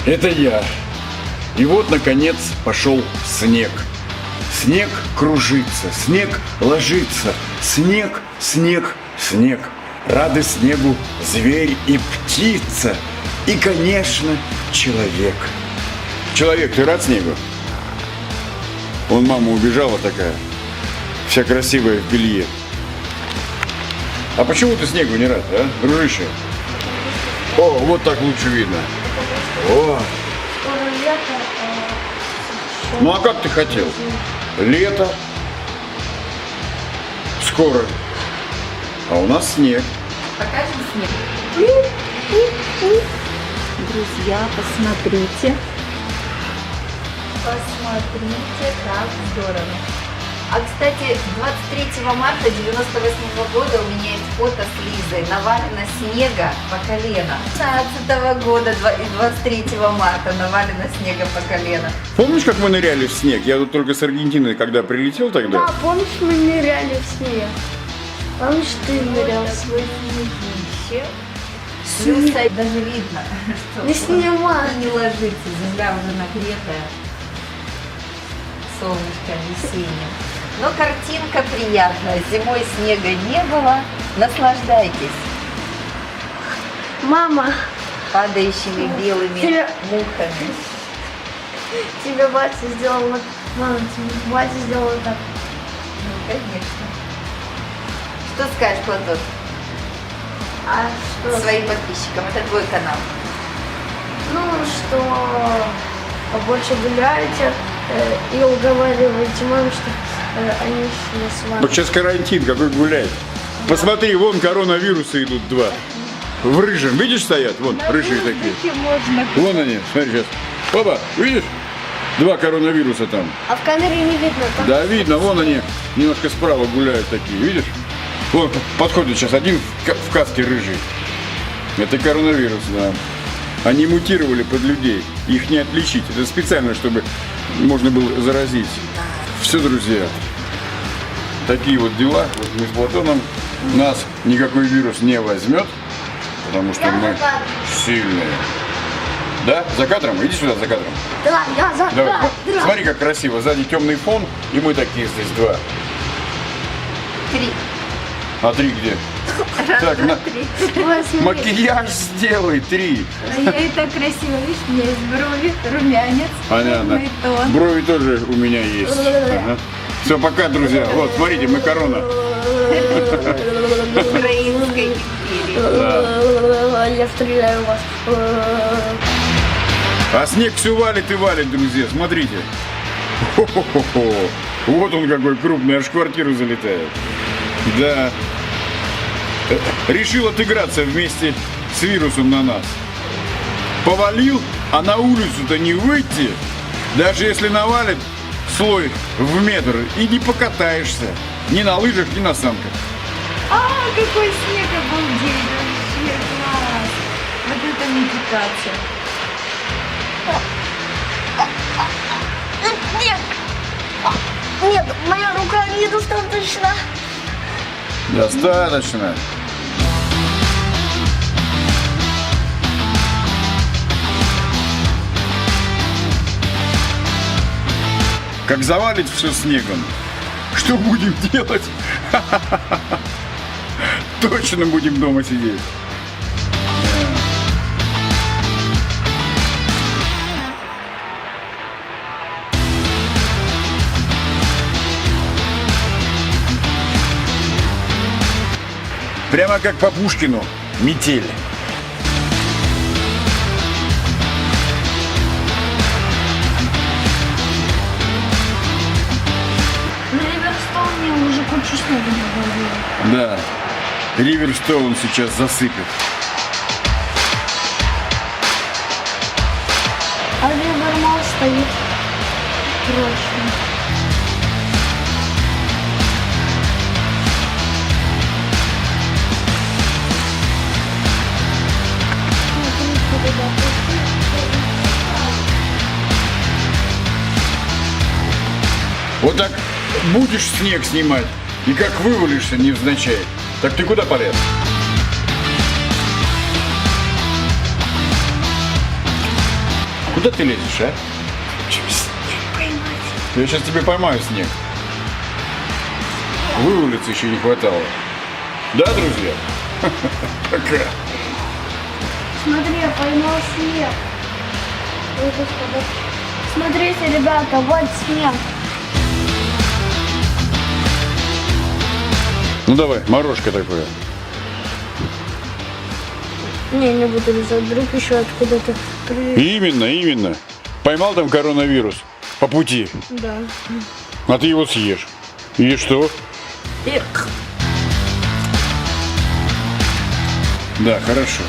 Это я. И вот, наконец, пошел снег. Снег кружится, снег ложится, снег, снег, снег. Рады снегу зверь и птица, и, конечно, человек. Человек, ты рад снегу? Вон мама убежала такая, вся красивая в белье. А почему ты снегу не рад, а, дружище? О, вот так лучше видно. О. Ну а как ты хотел? Лето. Скоро. А у нас снег. Покажем снег. Друзья, посмотрите. Посмотрите, как здорово. А, кстати, 23 марта 98 года у меня есть фото с Лизой. Навалено снега по колено. 15 года, 23 марта навалено снега по колено. Помнишь, как мы ныряли в снег? Я тут только с Аргентины, когда прилетел тогда. Да, помнишь, мы ныряли в снег? Помнишь, ты нырял в Свой снегище. Слюса даже видно, что Не снимай. он не ложится. Земля уже нагретая солнышком весенним. Но картинка приятная. Зимой снега не было. Наслаждайтесь Мама, падающими белыми Тебе- мухами. тебе батя сделал вот... Мама, тебе батя сделал вот так. Ну, конечно. Что скажешь, Платон, А что? своим подписчикам? Это твой канал. Ну, что побольше гуляйте и уговаривайте маму, что они шли с вами. Вот сейчас карантин, какой гуляет. Посмотри, вон коронавирусы идут два. В рыжем, видишь, стоят? Вон, рыжие такие. Можно. Вон они, смотри сейчас. Опа, видишь? Два коронавируса там. А в камере не видно. Там Да, видно, вон они немножко справа гуляют такие, видишь? Вон подходит сейчас один в каске рыжий. Это коронавирус, да. Они мутировали под людей, их не отличить. Это специально, чтобы можно было заразить. Все, друзья, такие вот дела. Вот мы с Платоном. Нас никакой вирус не возьмет, потому что мы сильные. Да? За кадром? Иди сюда, за кадром. Да, я за... Давай. да. Смотри, как красиво. Сзади темный фон, и мы такие здесь два. 3. А три где? Так, Ой, смотри. макияж сделай, 3. А я и так красиво, видишь, у меня есть брови, румянец, Понятно. крупный тон. Брови тоже у меня есть. Ага. Все, пока, друзья. Вот, смотрите, мы корона. Украинской империи. Я стреляю в вас. А снег все валит и валит, друзья. Смотрите. Хо-хо-хо-хо. Вот он какой крупный, аж в квартиру залетает. Да. Решил отыграться вместе с вирусом на нас. Повалил, а на улицу-то не выйти. Даже если навалит слой в метр, и не покатаешься. Ни на лыжах, ни на санках. А, какой снег обалдеть, вообще класс. Вот это медитация. Нет! Нет, моя рука недостаточно. Достаточно. Как завалит все снегом, что будем делать? Точно будем дома сидеть. Прямо как по Пушкину, метель. На Риверстоуне уже кучу снега добавили. Да, Риверстоун сейчас засыпет. А Ривермол стоит прочно. Вот так будешь снег снимать, и как вывалишься невзначай, так ты куда полез? Куда ты лезешь, а? Я сейчас тебе поймаю снег. Вывалиться еще не хватало. Да, друзья? Пока. Смотри, я поймал снег. Ой, господи. Смотрите, ребята, вот снег. Ну давай, морожка такое. Не буду лизать, вдруг еще откуда-то прилетит. Именно. Поймал там коронавирус по пути, Да. а ты его съешь. И что? Эх. Да, хорошо.